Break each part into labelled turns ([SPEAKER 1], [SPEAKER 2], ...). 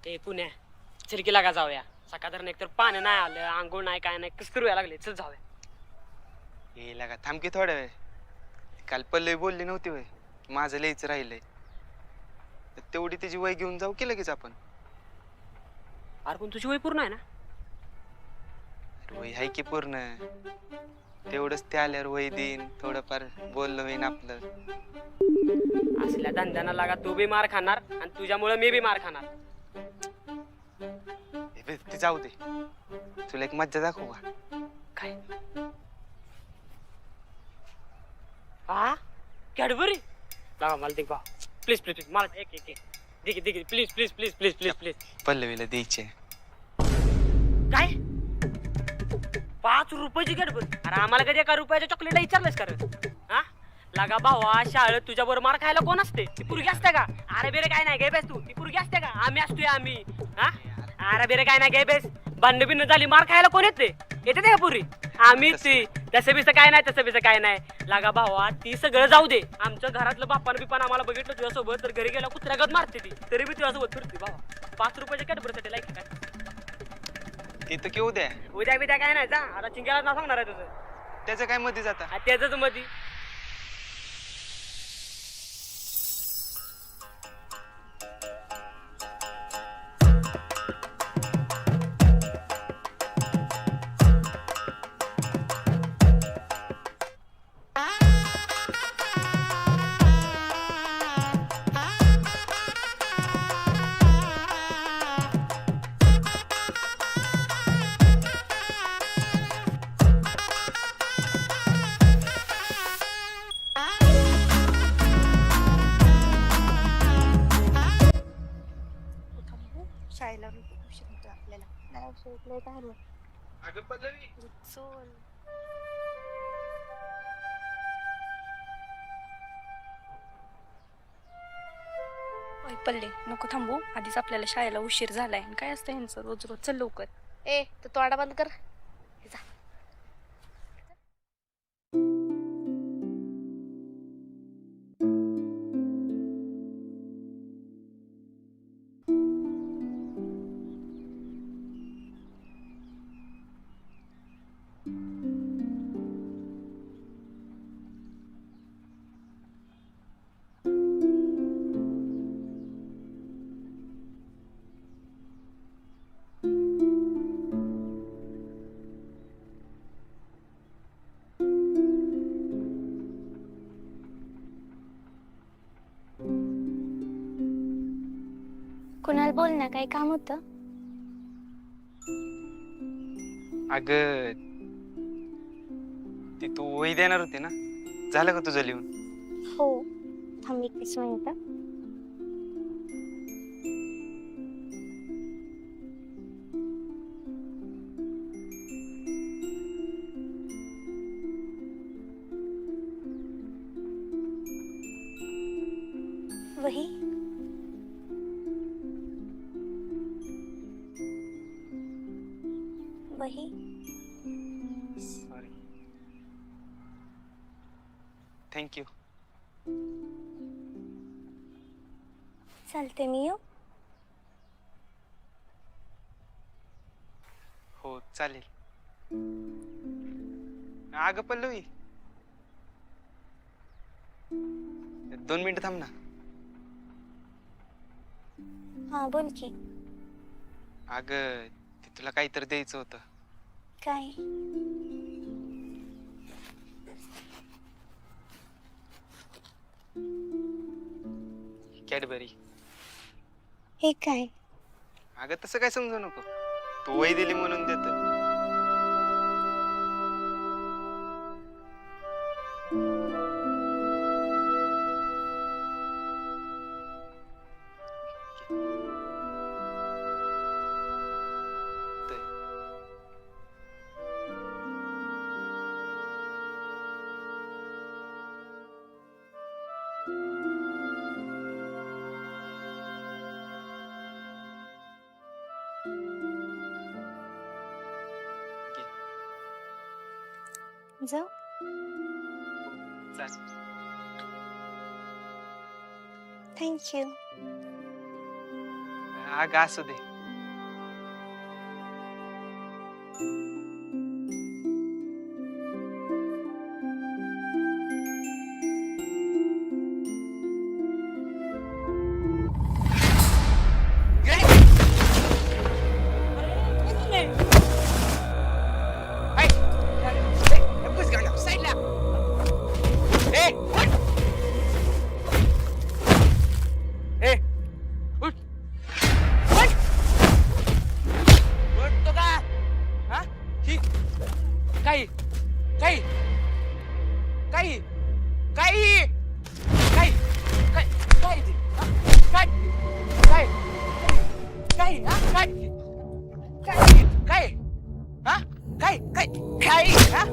[SPEAKER 1] ते पुण्या चिरकीला का जाऊया सकाळ एकतर पाणी नाही आलं आंघोळ नाही काय नाही कस करूया लागले चल जाऊया.
[SPEAKER 2] येईल का थांब की थोडा वेळ. काल पल्लवी बोलली नव्हती वय माझं लिहायचं राहिलंय तर तेवढी त्याची वय घेऊन जाऊ की लगेच आपण.
[SPEAKER 1] अरे पण तुझी वय पूर्ण आहे ना.
[SPEAKER 2] वय आहे की पूर्ण तेवढंच ते आल्यावर वय देईन थोडंफार बोललो होईन आपलं.
[SPEAKER 1] असल्या धंद्याना लागा तू बी मार खाणार आणि तुझ्यामुळे मी बी मार खाणार.
[SPEAKER 2] ते जाऊ दे तुला एक मज्जा दाखवू का.
[SPEAKER 1] काय हा कॅडबरी लावा मला ते प्लीज प्लीज प्लीज मला एक एक एक दिकी दिकी please please please please please please.
[SPEAKER 2] पल्लवीला द्यायचे.
[SPEAKER 1] काय 5 रुपयाची कॅडबरी. अरे आम्हाला कधी 1 रुपयाच्या चॉकलेट विचारलंस का रे हा. लागा भावा शाळेत तुझ्या बरोबर मार खायला कोण असते. ती पुरगी असते का. अरे बेरे काय नाही गे बेस तू ती पुरगी असते का. आम्ही असतोय आम्ही हा. अरे बेरे काय नाही गे बेस भांडण बिंड झाली मार खायला कोण येते येते का पुरी. आम्ही ती तसं बिसं काय नाही तसं बिसं काय नाही. लागा भावा ती सगळं जाऊ दे. आमच्या घरातलं बापान बिपान आम्हाला बघितलं तुझ्यासोबत तर घरी गेला कुत्र्यागत मारते ती तरी बी तुझ्यासोबत फिरते भावा. 5 रुपयाच्या कॅडबरीसाठी लाईक काय
[SPEAKER 2] ते तर की उद्या
[SPEAKER 1] उद्या बिद्या काय नाही जा. आता चिंक्याला नाव सांगणार आहे तुझं.
[SPEAKER 2] त्याचं काय मध्ये जाता.
[SPEAKER 1] त्याच मध्ये
[SPEAKER 3] शाळेला उशीर होतो आपल्याला. नाही उशीर काय मग
[SPEAKER 2] अगं पल्लवी
[SPEAKER 3] चल. ओय पल्ले नको थांबू आधीच आपल्याला शाळेला उशीर झालाय. काय असतं यांचं रोज रोज. चल लवकर. ए तू तोंडा बंद कर. जा. कुणाला बोल ना काही काम होतं.
[SPEAKER 2] अगं ती तू वही देणार होती ना झालं का तुझं लिहून.
[SPEAKER 3] हो थांब 21 मिनिटं. वही वही
[SPEAKER 2] सॉरी थँक्यू.
[SPEAKER 3] चालते मी येऊ.
[SPEAKER 2] हो चालेल. अगं पल्लवी 2 मिनिटं थांब ना.
[SPEAKER 3] हा बोल की.
[SPEAKER 2] अगं ते तुला काहीतरी द्यायचं होतं.
[SPEAKER 3] काय
[SPEAKER 2] कॅडबरी.
[SPEAKER 3] हे काय.
[SPEAKER 2] अगं तसं काय समजू नको तू वही दिली म्हणून देत.
[SPEAKER 3] जाऊ.
[SPEAKER 2] चाल.
[SPEAKER 3] थँक्यू.
[SPEAKER 2] अगं असू दे.
[SPEAKER 4] काही काही काही काही काही काय काय ते हा? काय काय काय हा काय काय काय हा काय काय काय हा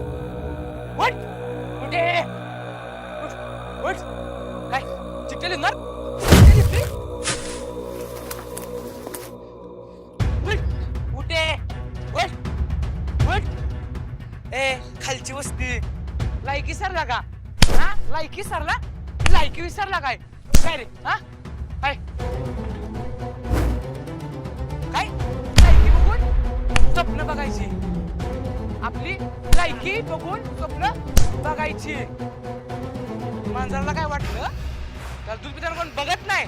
[SPEAKER 4] उठ कुठे उठ काय चिकली नर उठे उठ उठ ए खालची वस्ती लायकी सरला का हा लायकी सरला लायकी विसरला काय काय रे हा काय काय लायकी बघून स्वप्न बघायची आपली लायकी बघून स्वप्न बघायची माणसाला काय वाटलं त्याला दूध पिताना कोण बघत नाही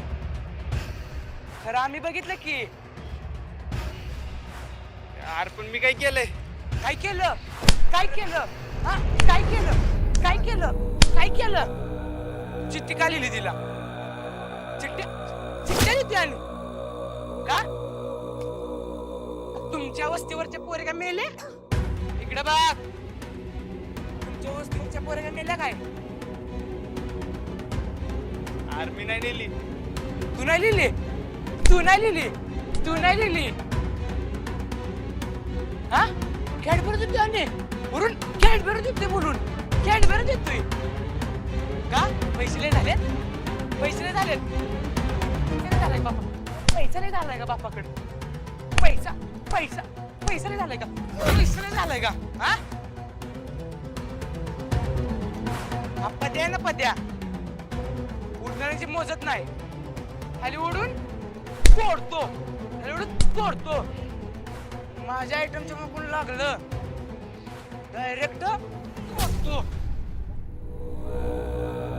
[SPEAKER 4] खरं आम्ही बघितलं की
[SPEAKER 2] यार पण मी काय केलंय?
[SPEAKER 4] काय केलं काय केलं हा काय केलं काय केलं काय केलं चिठ्ठी का लिहिली तिला चिठ्ठ्या चिठ्ठ्या लिहिते आणि का तुमच्या वस्तीवरच्या पोरे का मेले इकडे बघ तुमच्या वस्तीवरच्या पोरे का मेल्या काय
[SPEAKER 2] यार मी नाही नेली.
[SPEAKER 4] तू नाही लिहिली तू नाही लिहिली तू नाही लिहिली हा कॅडबरी देतोय आणि वरून कॅडबरी देतोय बोलून कॅडबरी देतोय का पैसे नाही झालेत पैसे नाही झालेत पैसे नाही झालाय बापा पैसा नाही झालाय का बापाकडे पैसा पैसा पैसा नाही झालाय का पैसा नाही झालाय का हा हा पद्या ना पद्या उडणाऱ्याची मोजत नाही खाली उडून तोडतो खाली उडून तोडतो माझ्या आयटमच्या कोण लागलं डायरेक्ट तोडतो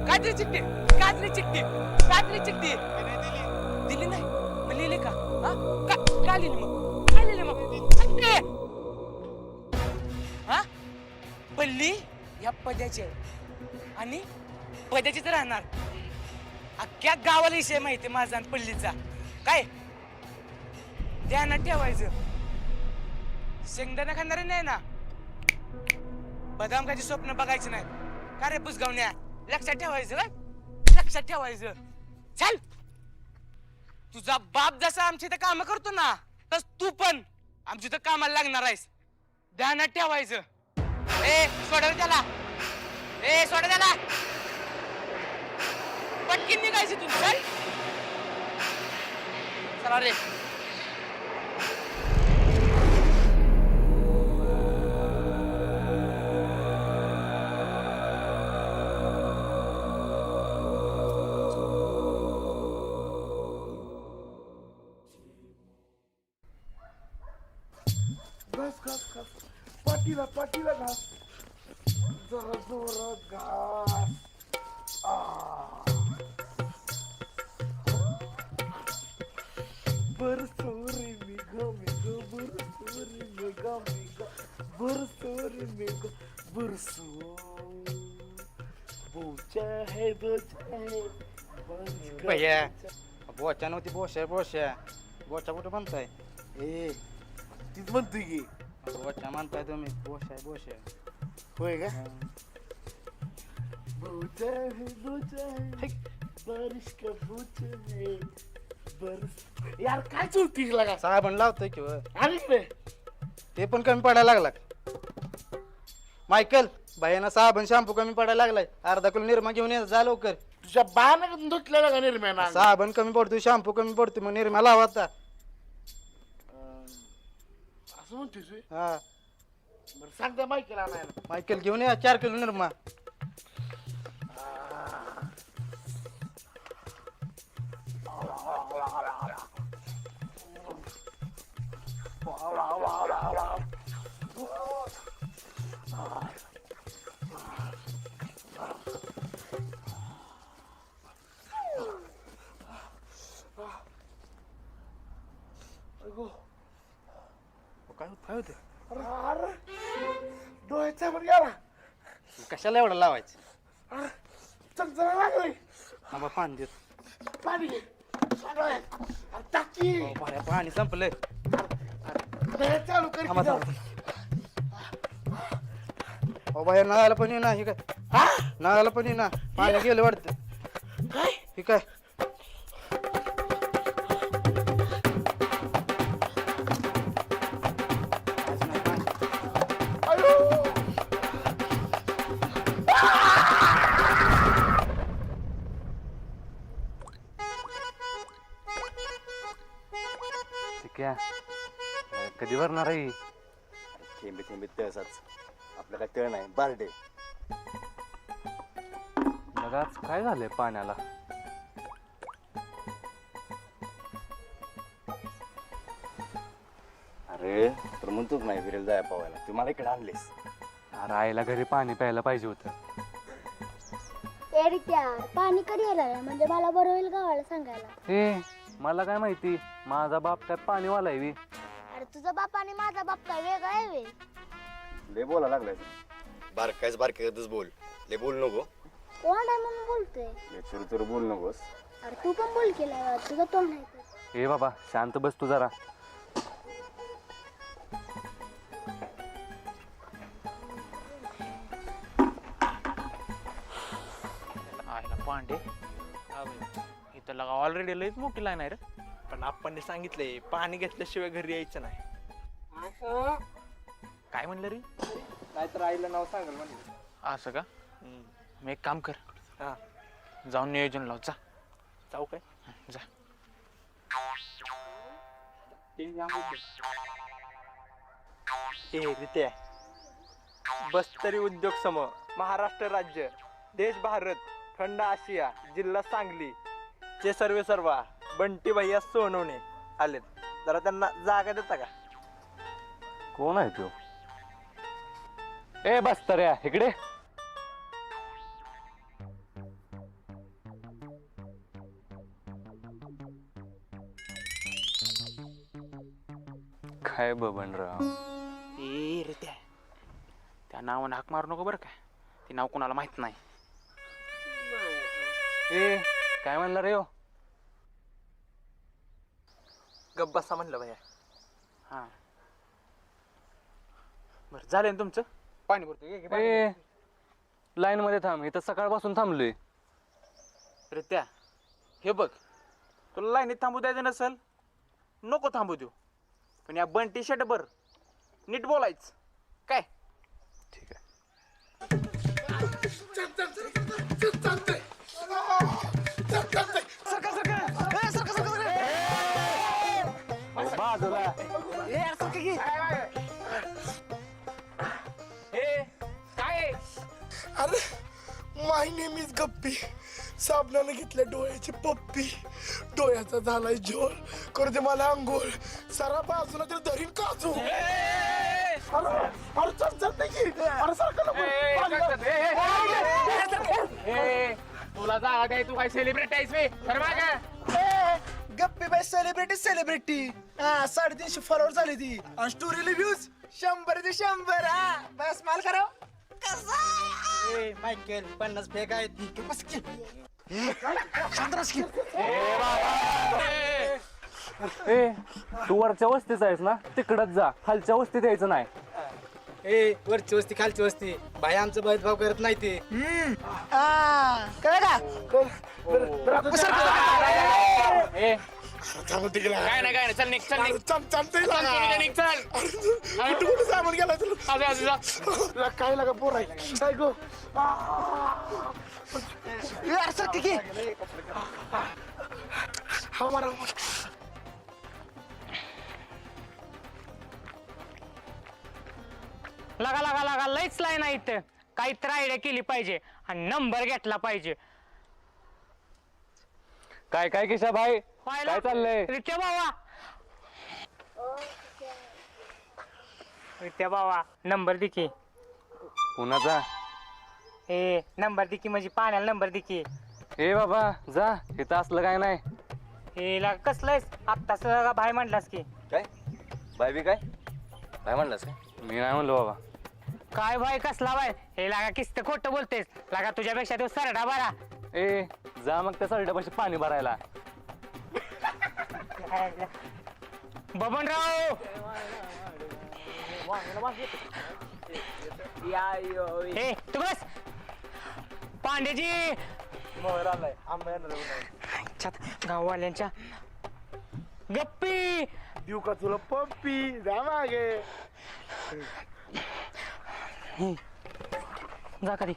[SPEAKER 4] काजरी चिठ्ठी काजरी चिठ्ठी काजरी चिठ्ठी दिली नाही मग लिहिली का हा का लिहिली मग काय लिहिली मग हा पल्ली या पद्याची आहे आणि पद्याचीच राहणार अख्ख्या गावाला विषय माहिती माझा आणि पल्लीचा काय ध्यानात ठेवायचं शेंगदाणा खाणारे नाही ना बदाम खायची स्वप्न बघायची नाही का रे पुसगावण्या लक्षात ठेवायचं काय लक्षात ठेवायचं चल तुझा बाप जसा आमच्या इथं काम करतो ना तस तू पण आमच्या इथं कामाला लागणार आहेस ध्यानात ठेवायचं ए सोडव त्याला ए सोडव त्याला पटकीन निघायची तू चल चला रे
[SPEAKER 5] पाठीला पाठीला घास जरा जोरात घास बरसोरी मेघ मेघ बरसोरी मेघ मेघ बरसोरी मेघ बरसो बोचा है
[SPEAKER 6] भैया बोचा नव्हती बोशा बोशा बोचा कुठं म्हणताय
[SPEAKER 5] ए तीच म्हणतोय की
[SPEAKER 6] बोचा म्हणताय तुम्ही बोशा बोशा
[SPEAKER 5] होय का बोचा है बारिश का बोचा है बरस यार काय चुलतीस लागा
[SPEAKER 6] साबण लावतोय की
[SPEAKER 5] अरे रे
[SPEAKER 6] ते पण कमी पडायला लागला मायकल भैयाना साबण शॅम्पू कमी पडायला लागलाय अर्धा किलो निरमा घेऊन ये जा लवकर
[SPEAKER 5] तुझ्या बाण धुतलेला का निर्म्याना
[SPEAKER 6] साबण कमी पडतोय शॅम्पू कमी पडतोय मग निरमा लावा आता
[SPEAKER 5] असं म्हणतोस होय?
[SPEAKER 6] हा
[SPEAKER 5] बरं सांग त्या माईकेला आणायला.
[SPEAKER 6] मायकेल घेऊन या 4 किलो निरमा. काय होते
[SPEAKER 5] अरे डोळ्याचा पण गेला.
[SPEAKER 6] कशाला एवढं लावायचं?
[SPEAKER 5] अरे चमचा लागले.
[SPEAKER 6] आम्हा पाणी देत.
[SPEAKER 5] पाणी घे. डोळ्यात. अरे टाकी.
[SPEAKER 6] भाड्या पाणी संपलंय.
[SPEAKER 5] डोळ्यात चालू कर की
[SPEAKER 6] थांबा,
[SPEAKER 5] जाऊ.
[SPEAKER 6] अहो बाहेर नळाला पण ये ना. हे काय
[SPEAKER 5] हा?
[SPEAKER 6] नळाला पण ये ना. पाणी गेलं वाटतं.
[SPEAKER 5] काय?
[SPEAKER 6] हे काय
[SPEAKER 5] अयो.
[SPEAKER 7] कधी भरणार आहे? थेंबे थेंबे तळसाच. आपलं काय तळ नाही, बारडे.
[SPEAKER 8] आज काय झालंय पाण्याला?
[SPEAKER 7] अरे तर म्हणतोच नाही फिरायला जाय पावायला. तू मला इकडे आणलेस.
[SPEAKER 8] अरे आईला घरी पाणी प्यायला पाहिजे होतं.
[SPEAKER 9] यार पाणी कधी यायला म्हणजे मला बरं होईल गावाला सांगायला.
[SPEAKER 8] ए मला काय माहिती, माझा बाप काय पाणीवाला आहे बी.
[SPEAKER 9] अरे तुझा बाप आणि माझा बाप काय वेगळा आहे वे?
[SPEAKER 7] लय बोला लागलाय. बारकायच बारकायच बोल. लय बोल नको.
[SPEAKER 9] तोंड आहे म्हणून बोलतोय.
[SPEAKER 7] लय चुरू चुरू बोल नकोस.
[SPEAKER 9] अरे तू पण बोल केला तुझं तोंड आहे तर.
[SPEAKER 8] ए बाबा शांत बस तू जरा.
[SPEAKER 10] आयला पांडे इथं लगा ऑलरेडी लईच मोठी लाईन आहे रे.
[SPEAKER 11] पण आपण सांगितलंय पाणी घेतल्याशिवाय घरी यायचं नाही.
[SPEAKER 10] काय म्हणलं रे?
[SPEAKER 11] काय तर आईला नाव सांगाल म्हणलं.
[SPEAKER 10] असं का? मी एक काम कर,
[SPEAKER 11] हा
[SPEAKER 10] जाऊन नियोजन लाव. जा
[SPEAKER 11] जाऊ काय?
[SPEAKER 10] जा.
[SPEAKER 11] हे रित्या बस तरी उद्योग सम महाराष्ट्र राज्य देश भारत खंड आशिया जिल्हा सांगली चे सर्वा बंटी भैया सोनवणे आलेत. जरा त्यांना जागा देता का?
[SPEAKER 8] कोण आहे तो? ए बस तर या इकडे. काय बबनराव?
[SPEAKER 10] ए रे त्या नावानं हाक मारू नको बरं का. ते नाव कोणाला माहित नाही.
[SPEAKER 8] ए काय म्हणला रे हो?
[SPEAKER 11] गप बसा म्हणलं भैया.
[SPEAKER 10] हा बरं झालं ना तुमचं?
[SPEAKER 11] पाणी भरतो.
[SPEAKER 8] ए लाईन मध्ये थांब. इथं सकाळपासून थांबलोय.
[SPEAKER 10] रित्या हे बघ, तुला लाईनीत थांबू द्यायचं नसेल नको थांबू देऊ. पण या बंटी शर्ट बर नीट बोलायचं काय?
[SPEAKER 8] ठीक आहे. बाजूला.
[SPEAKER 5] अरे माय नेम इज गप्पी. साबणानं घेतल्या डोळ्याची पप्पी. डोळ्याचा झालाय जोर. करू दे मला अंघोळ. सारा बाजूला तर धरीन काजू. अरे चमचम नाही की. अरे सारखं
[SPEAKER 10] तुला जागा द्याय, तू काय सेलिब्रिटी आहेस वे?
[SPEAKER 6] गप्पी बाय सेलिब्रिटी. हा 350 फॉलोअर झाली ती. आणि स्टोरीला व्ह्यूज 100 ते 100. हा बस माल करा. ए मायकेल 50 फेक आहेत. बस की.
[SPEAKER 8] ए तू वरच्या वस्तीच आहेस ना, तिकडच जा. खालच्या वस्तीत यायचं नाही.
[SPEAKER 6] ए वरची वस्ती खालची वस्ती भाई आमचं भेदभाव करत नाही ते.
[SPEAKER 10] ए
[SPEAKER 5] तिकडे
[SPEAKER 10] काय नाही काय नाही, चल निघ चल निघ
[SPEAKER 5] चमचमतय
[SPEAKER 10] निघ चल.
[SPEAKER 5] कुठे सामान गेला तुला? काय लागा पोर आहे काय गो? हा मारा.
[SPEAKER 4] लगा लगा लगा लईच लाईन आहे इथं. काहीतरी आयडिया केली पाहिजे आणि नंबर घेतला पाहिजे.
[SPEAKER 8] काय काय किशा भाई काय चाललंय?
[SPEAKER 4] रित्या बाबा, रित्या बाबा नंबर दे की.
[SPEAKER 8] कुणाचा?
[SPEAKER 4] ए नंबर दे की, म्हणजे पाण्याला नंबर दे की.
[SPEAKER 8] ए बाबा जा, इथं असलं काय नाही.
[SPEAKER 4] हे ला कसलंयस आत्ताच भाई म्हणलास की.
[SPEAKER 7] काय बाय बी काय काय म्हणलास काय?
[SPEAKER 8] मी नाही म्हणलो बाबा.
[SPEAKER 4] काय भाई कसला भाई? हे लागा किस्त खोटं बोलतेस. लागा तुझ्यापेक्षा तो सरडा बरा.
[SPEAKER 8] ए जा मग त्या सरड्यापाशी पाणी भरायला.
[SPEAKER 4] बबनराव ए तू बस. पांडेजी गाववाल्यांच्या गप्पी
[SPEAKER 5] देऊ का तुला पप्पी? जा मागे.
[SPEAKER 4] जा कधी.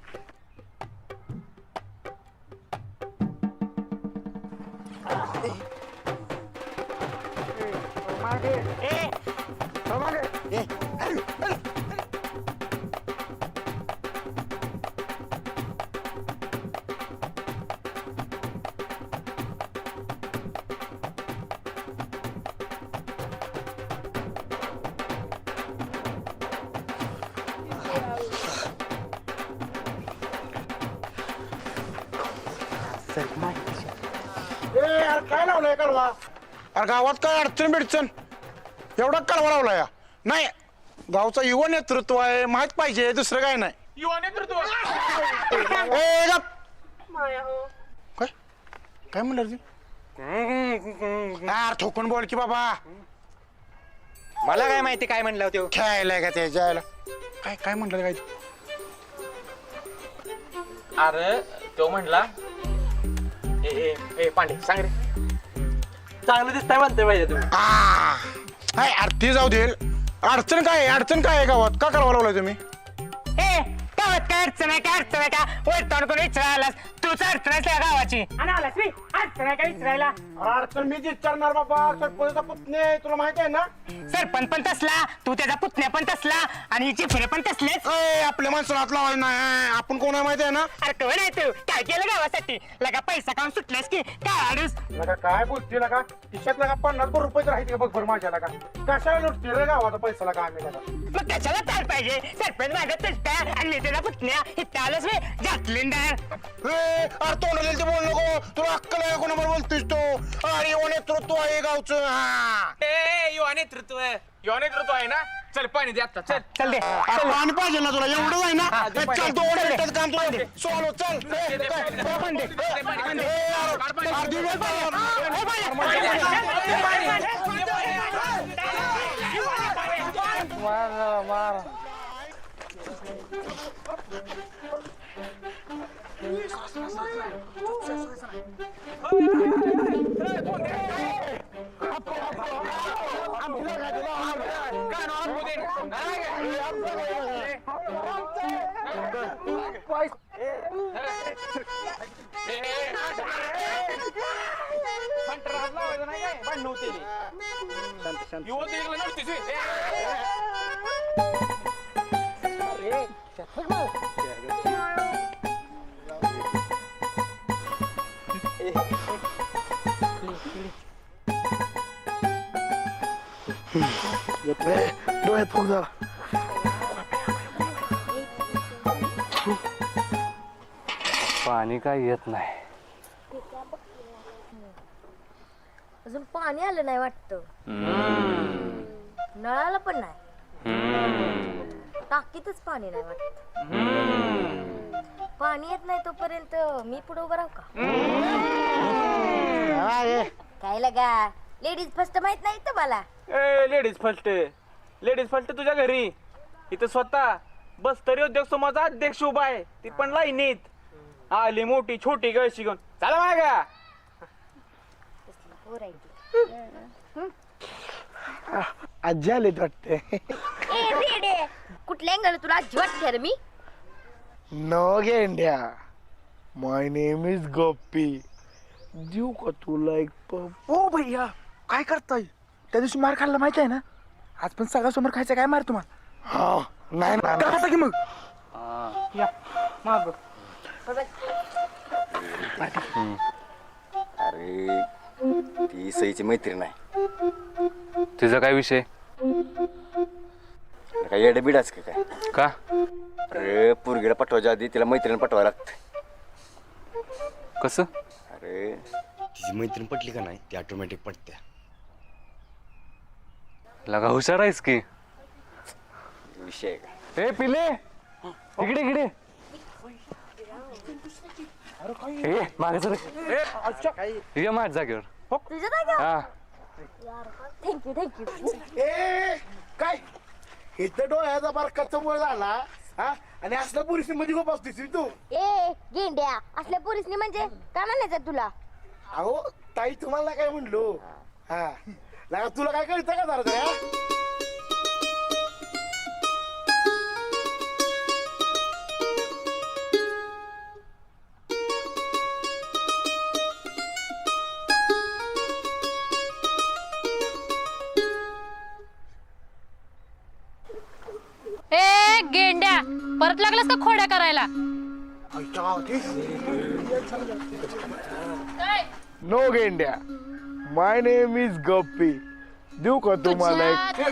[SPEAKER 5] यार काय लावलंय कळवा? अरे गावात काय अडचण बिडचण? एवढा कळवा लावला या? नाही, गावचं युवा नेतृत्व आहे, माहित पाहिजे, दुसरं काय नाही.
[SPEAKER 10] युवा नेतृत्व
[SPEAKER 5] ए गप. काय काय म्हणलं रे? यार ठोकून बोल की बाबा.
[SPEAKER 11] मला काय माहिती काय म्हणलं होतं?
[SPEAKER 5] खेळायला का ते जायला? काय काय म्हणलं काय?
[SPEAKER 10] अरे तो म्हणला ए ए पांडे सांग रे. चांगलं दिसतंय म्हणते पाहिजे तुम्ही.
[SPEAKER 5] हाय आरती जाऊ दे. अडचण काय आहे? अडचण काय आहे गावात? का कळवा लावलाय तुम्ही?
[SPEAKER 4] ए गावात काय अडचण आहे? काय अडचण आहे का? वरतोंड कोणी विचारायलास? तूच अडचण आहे गावाची. आणि आलास मी अडचण आहे का विचारायला?
[SPEAKER 5] अडचण मीच विचारणार बाबा. सरपंचा पुतणे तुला माहिती आहे ना?
[SPEAKER 4] सरपंच पण तसला, तू त्याचा पुतण्या पण तसला आणि चिफरे पण तसलेच.
[SPEAKER 5] आपल्या माणसाला हात लावायला नाही. आपण कोण आहे माहिती आहे ना?
[SPEAKER 4] अरे कोण आहे तू? काय केलं गावासाठी? लगा पैसा खाऊन सुटलास की काय आडूस?
[SPEAKER 5] लगा काय बोलते लगा? खिशात लगा 50 रुपये तर आहेत का बघ बरं माझ्या लगा. कशाला लुटते रे गावाचा पैसा लगा आम्ही लगा?
[SPEAKER 4] मग त्याच्याला काय पाहिजे? सरपंच माझा चष्टा आणि नेत्याचा पुतण्या इथं आलंच मी जातलिंदार.
[SPEAKER 5] अरे तोंडाला ते बोल नको. तुला अक्कल आहे कोणावर बोलतोस तो? अरे युवा नेतृत्व आहे गावचं.
[SPEAKER 10] ए युवा नेतृत्व आहे ना. चल पाणी दे आता. चल
[SPEAKER 4] चल दे
[SPEAKER 5] पाणी पाहिजे ना तुला? एवढं आहे ना? चल तो ओढ काम तुला सोलो चल. डोळ्यात फुग झाला.
[SPEAKER 8] पाणी काय येत नाही.
[SPEAKER 9] अजून पाणी आलं नाही वाटतं. नळाला पण नाही. टाकीतच पाणी नाही वाटत. पाणी येत नाही तोपर्यंत मी पुढे उभं राहू का? काय लगा लेडीज फर्स्ट माहित नाही तर मला.
[SPEAKER 10] ए लेडीज फर्स्ट तुझ्या घरी. इथं स्वतः बस्तरी उद्योग समाजा अध्यक्ष उभा आहे. ती पण लाईनीत आली मोठी छोटी गळशी घेऊन. चला मागा.
[SPEAKER 5] आजी आले वाटते.
[SPEAKER 9] कुठल्या अँगल तुला आजी वाटते रे मी?
[SPEAKER 5] नो गेंड्या. माय नेम इज गप्पी. देऊ का तुला एक
[SPEAKER 6] ओ भैया काय करताय? त्या दिवशी मार खाल्ला माहिती आहे ना? आज पण सगळ्या समोर खायचं काय मार तुम्हाला?
[SPEAKER 5] हा नाही ना
[SPEAKER 6] का आता की मग
[SPEAKER 10] या माग
[SPEAKER 7] अरे ती सईची मैत्रीण आहे.
[SPEAKER 8] तिचा काय विषय?
[SPEAKER 7] काय येडं बिडाच का काय?
[SPEAKER 8] का?
[SPEAKER 7] अरे पोरगीला पटवायच्या आधी तिला मैत्रीण पटवायला लागतं.
[SPEAKER 8] कसं?
[SPEAKER 7] अरे तिची मैत्रीण पटली का नाही ती ऑटोमॅटिक पटत्या.
[SPEAKER 8] लगा हुशार आहेस की.
[SPEAKER 7] विषय आहे का?
[SPEAKER 8] ए पिले इकडे इकडे. ए मागे सर. ये माझ्या जागेवर.
[SPEAKER 9] तुझ्या जागा
[SPEAKER 8] हा
[SPEAKER 9] थँक्यू
[SPEAKER 5] ए काय इथं डोळ्याचा बारकाचा मुळे झाला हा आणि असल्या परिस्थितीमध्ये खूप असतेस तू.
[SPEAKER 9] ए गेंड्या असल्या पोरीसनी म्हणजे का म्हणायचं तुला
[SPEAKER 5] अहो ताई तुम्हाला काय म्हणलो हा लगा तुला काय कळतं का जरा जरा?
[SPEAKER 3] ए गेंड्या परत लागलास का खोड्या करायला?
[SPEAKER 5] नो गेंड्या माय नेम इज गप्पी. देऊ का तुम्हाला एक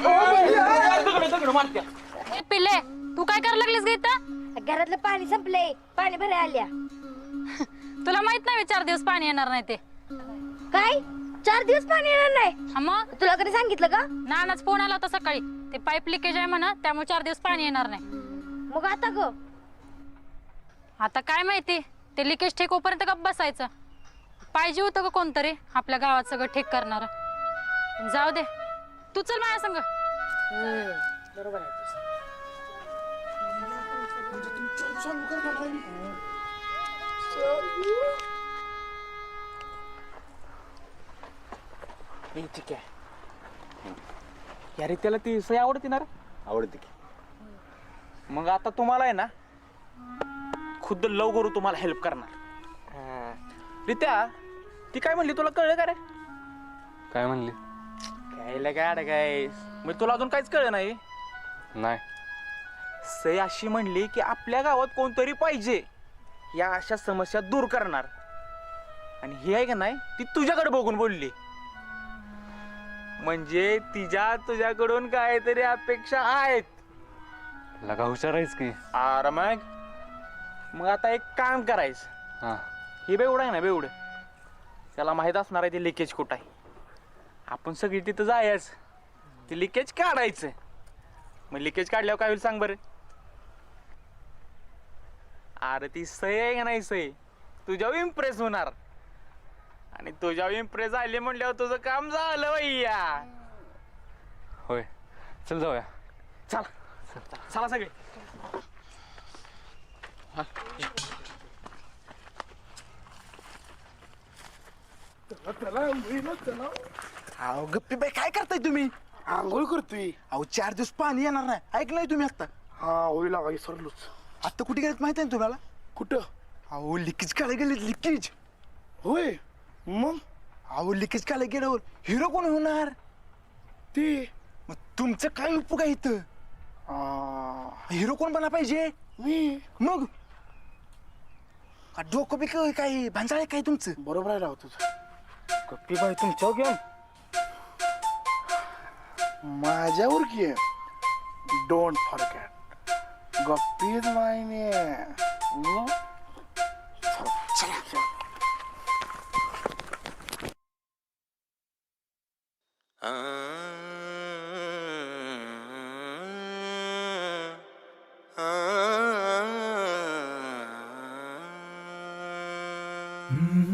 [SPEAKER 3] ए पिल्ले तू काय करायला लागलीस ग इथं?
[SPEAKER 9] घरातलं पाणी संपलंय पाणी भरायला आल्या
[SPEAKER 3] तुला माहित नाही 4 दिवस पाणी येणार नाही ते.
[SPEAKER 9] काय 4 दिवस पाणी येणार नाही
[SPEAKER 3] हा मग
[SPEAKER 9] तुला कधी सांगितलं का
[SPEAKER 3] नानाच फोन आला होता सकाळी. ते पाईप लिकेज आहे म्हणा त्यामुळे 4 दिवस पाणी येणार नाही.
[SPEAKER 9] मग आता ग
[SPEAKER 3] आता काय माहिती ते लिकेज ठीक होईपर्यंत गप्प बसायचं. पाहिजे होतं का कोणतरी आपल्या गावात सगळं ठीक करणार. जाऊ दे तू चल माझ्या संग.
[SPEAKER 9] बरोबर आहे
[SPEAKER 10] ठीक आहे. या रित्याला ती सई आवडते ना रे?
[SPEAKER 7] आवडते की.
[SPEAKER 10] मग आता तुम्हाला आहे ना खुद्द लव गुरु तुम्हाला हेल्प करणार. रित्या ती काय म्हणली तुला कळलं का रे?
[SPEAKER 8] काय म्हणली?
[SPEAKER 10] काय काय काय मग तुला अजून काहीच कळलं नाही.
[SPEAKER 8] नाही.
[SPEAKER 10] सई अशी म्हणली की आपल्या गावात कोणतरी पाहिजे या अशा समस्या दूर करणार. आणि ही आहे का नाही ती तुझ्याकडे बघून बोलली. म्हणजे तुझ्याकडून काहीतरी अपेक्षा आहेत.
[SPEAKER 8] लगा हुशार आहेस की.
[SPEAKER 10] अरे मग आता एक काम करायचं.
[SPEAKER 8] हा
[SPEAKER 10] हे बेवड आहे ना बेवड त्याला माहित असणार आहे ते लिकेज कुठं आहे. आपण सगळी तिथं जायचं ते लिकेज काढायचं. मग लिकेज काढल्यावर काय होईल सांग बरं? अरे ती सई आहे का नाही सई तुझ्यावर इम्प्रेस होणार. आणि तुझ्यावर इम्प्रेस झाले म्हणल्यावर तुझं काम झालं भैया.
[SPEAKER 8] होय चल जाऊया.
[SPEAKER 10] चला चला सगळे.
[SPEAKER 5] चला मुलीला चला.
[SPEAKER 6] अहो गप्पी बाई काय करताय तुम्ही?
[SPEAKER 5] आंघोळ करतोय.
[SPEAKER 6] अहो 4 दिवस पाणी येणार नाही ऐकलंय तुम्ही आता?
[SPEAKER 5] हा होईल लागा विसरलोच.
[SPEAKER 6] आता कुठे गेलेत माहिती आहे तुम्हाला?
[SPEAKER 5] कुठं?
[SPEAKER 6] अहो लिकेज काढायला गेलेत लिकेज.
[SPEAKER 5] होय मग
[SPEAKER 6] अहो लिकेज काढायला गेल्यावर हिरो कोण होणार?
[SPEAKER 5] ते
[SPEAKER 6] मग तुमचं काय उपयोग आहे इथं? हिरो कोण बना पाहिजे?
[SPEAKER 5] मी
[SPEAKER 6] मग डोकं बिक काय भांजाळ आहे काय तुमचं?
[SPEAKER 5] बरोबर आहे राव तुझं.
[SPEAKER 10] गप्पी बाई तुमच्या घेऊन
[SPEAKER 5] माझ्यावर की don't forget guppy is my name. चला
[SPEAKER 7] Mm-hmm.